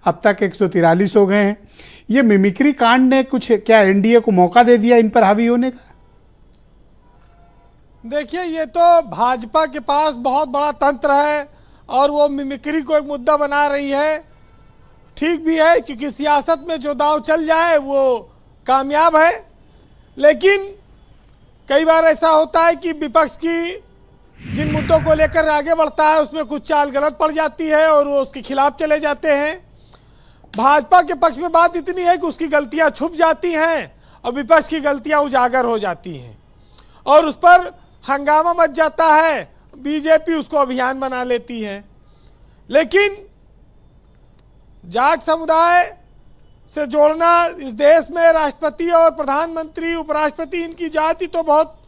अब तक 143 हो गए हैं। ये मिमिक्री कांड ने कुछ क्या एनडीए को मौका दे दिया इन पर हावी होने का? देखिए, ये तो भाजपा के पास बहुत बड़ा तंत्र है और वो मिमिक्री को एक मुद्दा बना रही है। ठीक भी है, क्योंकि सियासत में जो दांव चल जाए वो कामयाब है। लेकिन कई बार ऐसा होता है कि विपक्ष की जिन मुद्दों को लेकर आगे बढ़ता है उसमें कुछ चाल गलत पड़ जाती है और वो उसके खिलाफ चले जाते हैं। भाजपा के पक्ष में बात इतनी है कि उसकी गलतियां छुप जाती हैं और विपक्ष की गलतियां उजागर हो जाती हैं और उस पर हंगामा मच जाता है। बीजेपी उसको अभियान बना लेती है। लेकिन जाट समुदाय से जोड़ना इस देश में राष्ट्रपति और प्रधानमंत्री, उपराष्ट्रपति, इनकी जाति तो बहुत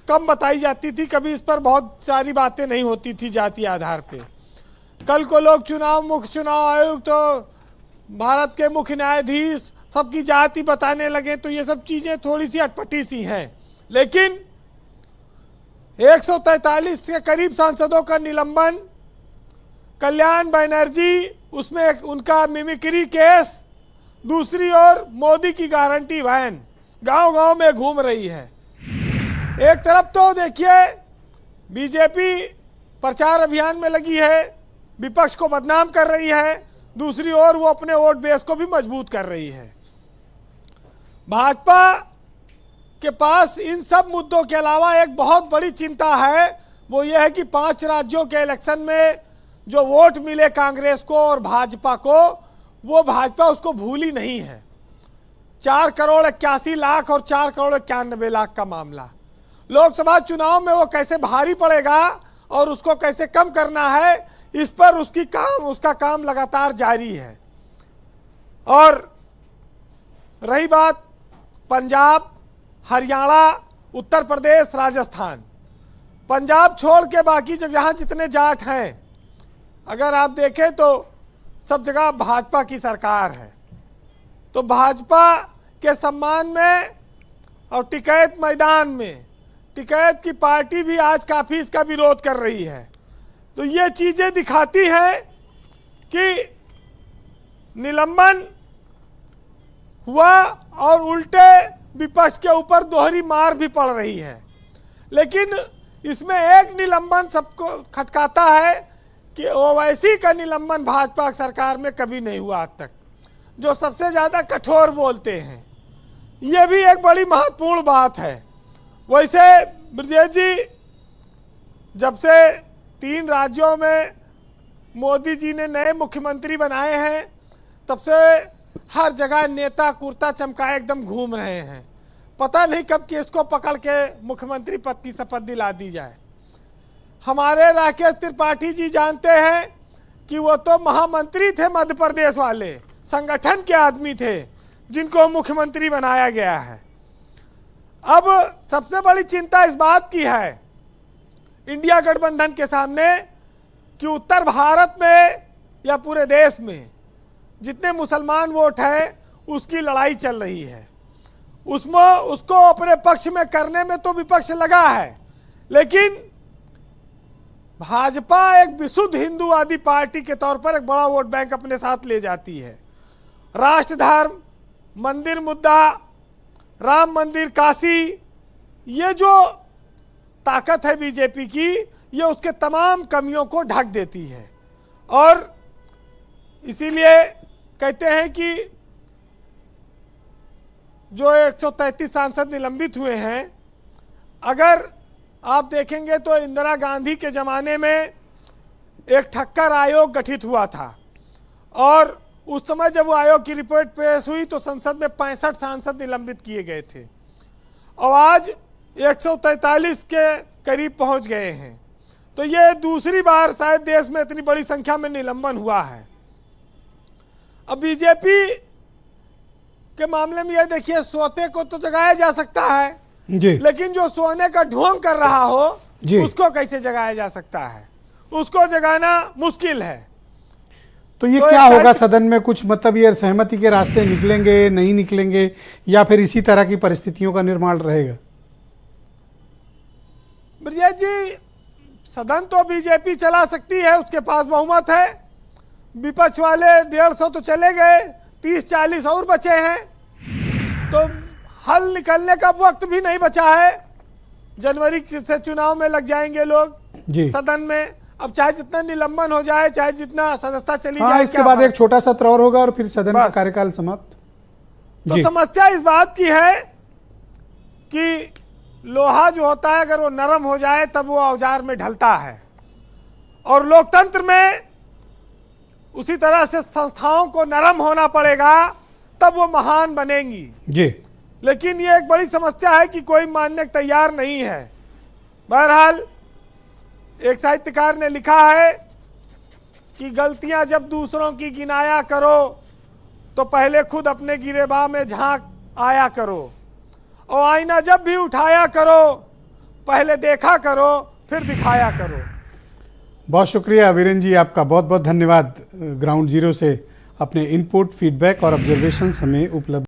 कम बताई जाती थी। कभी इस पर बहुत सारी बातें नहीं होती थी जाति आधार पे। कल को लोग मुख्य चुनाव आयोग तो भारत के मुख्य न्यायाधीश सबकी जाति बताने लगे तो ये सब चीज़ें थोड़ी सी अटपटी सी हैं। लेकिन 143 के करीब सांसदों का निलंबन, कल्याण बनर्जी उसमें उनका मिमिक्री केस, दूसरी ओर मोदी की गारंटी वैन गांव-गांव में घूम रही है। एक तरफ तो देखिए बीजेपी प्रचार अभियान में लगी है, विपक्ष को बदनाम कर रही है, दूसरी ओर वो अपने वोट बेस को भी मजबूत कर रही है। भाजपा के पास इन सब मुद्दों के अलावा एक बहुत बड़ी चिंता है, वो ये है कि 5 राज्यों के इलेक्शन में जो वोट मिले कांग्रेस को और भाजपा को, वो भाजपा उसको भूली नहीं है। 4 करोड़ 81 लाख और 4 करोड़ 91 लाख का मामला लोकसभा चुनाव में वो कैसे भारी पड़ेगा और उसको कैसे कम करना है, इस पर उसका काम लगातार जारी है। और रही बात पंजाब, हरियाणा, उत्तर प्रदेश, राजस्थान, पंजाब छोड़ के बाकी जगह जितने जाट हैं, अगर आप देखें तो सब जगह भाजपा की सरकार है। तो भाजपा के सम्मान में और टिकैत मैदान में टिकैत की पार्टी भी आज काफ़ी इसका विरोध कर रही है। तो ये चीज़ें दिखाती हैं कि निलंबन हुआ और उल्टे विपक्ष के ऊपर दोहरी मार भी पड़ रही है। लेकिन इसमें एक निलंबन सबको खटकाता है कि ओवैसी का निलंबन भाजपा सरकार में कभी नहीं हुआ आज तक, जो सबसे ज़्यादा कठोर बोलते हैं। ये भी एक बड़ी महत्वपूर्ण बात है। वैसे ब्रजेश जी, जब से 3 राज्यों में मोदी जी ने नए मुख्यमंत्री बनाए हैं, तब से हर जगह नेता कुर्ता चमकाए एकदम घूम रहे हैं। पता नहीं कब किसको पकड़ के मुख्यमंत्री पद की शपथ दिला दी जाए। हमारे राकेश त्रिपाठी जी जानते हैं कि वो तो महामंत्री थे मध्य प्रदेश वाले, संगठन के आदमी थे जिनको मुख्यमंत्री बनाया गया है। अब सबसे बड़ी चिंता इस बात की है इंडिया गठबंधन के सामने कि उत्तर भारत में या पूरे देश में जितने मुसलमान वोट हैं उसकी लड़ाई चल रही है। उसमें उसको अपने पक्ष में करने में तो विपक्ष लगा है, लेकिन भाजपा एक विशुद्ध हिंदूवादी पार्टी के तौर पर एक बड़ा वोट बैंक अपने साथ ले जाती है। राष्ट्र धर्म, मंदिर मुद्दा, राम मंदिर, काशी, ये जो ताकत है बीजेपी की, ये उसके तमाम कमियों को ढक देती है। और इसीलिए कहते हैं कि जो 133 सांसद निलंबित हुए हैं, अगर आप देखेंगे तो इंदिरा गांधी के ज़माने में एक ठक्कर आयोग गठित हुआ था और उस समय जब वो आयोग की रिपोर्ट पेश हुई तो संसद में 65 सांसद निलंबित किए गए थे और आज 143 के करीब पहुंच गए हैं। तो ये दूसरी बार शायद देश में इतनी बड़ी संख्या में निलंबन हुआ है। अब बीजेपी के मामले में ये देखिए, सोते को तो जगाया जा सकता है जी, लेकिन जो सोने का ढोंग कर रहा हो उसको कैसे जगाया जा सकता है? उसको जगाना मुश्किल है। तो ये क्या होगा सदन में? कुछ मतलब ये सहमति के रास्ते निकलेंगे, नहीं निकलेंगे, या फिर इसी तरह की परिस्थितियों का निर्माण रहेगा? ब्रजेश जी, सदन तो बीजेपी चला सकती है, उसके पास बहुमत है। विपक्ष वाले 150 तो चले गए, 30-40 और बचे हैं, तो हल निकलने का वक्त भी नहीं बचा है। जनवरी से चुनाव में लग जाएंगे लोग जी। सदन में। अब चाहे जितना निलंबन हो जाए, चाहे जितना सदस्यता चली हाँ, जाए, इसके बाद एक छोटा सत्र और होगा और फिर सदन का बस। कार्यकाल समाप्त। तो समस्या इस बात की है कि लोहा जो होता है अगर वो नरम हो जाए तब वो औजार में ढलता है, और लोकतंत्र में उसी तरह से संस्थाओं को नरम होना पड़ेगा तब वो महान बनेंगी। जी। लेकिन ये एक बड़ी समस्या है कि कोई मानने को तैयार नहीं है। बहरहाल एक साहित्यकार ने लिखा है कि गलतियां जब दूसरों की गिनाया करो तो पहले खुद अपने गिरेबां में झांक आया करो, और आईना जब भी उठाया करो पहले देखा करो फिर दिखाया करो। बहुत शुक्रिया वीरेंद्र जी, आपका बहुत बहुत धन्यवाद। ग्राउंड जीरो से अपने इनपुट, फीडबैक और ऑब्जर्वेशंस हमें उपलब्ध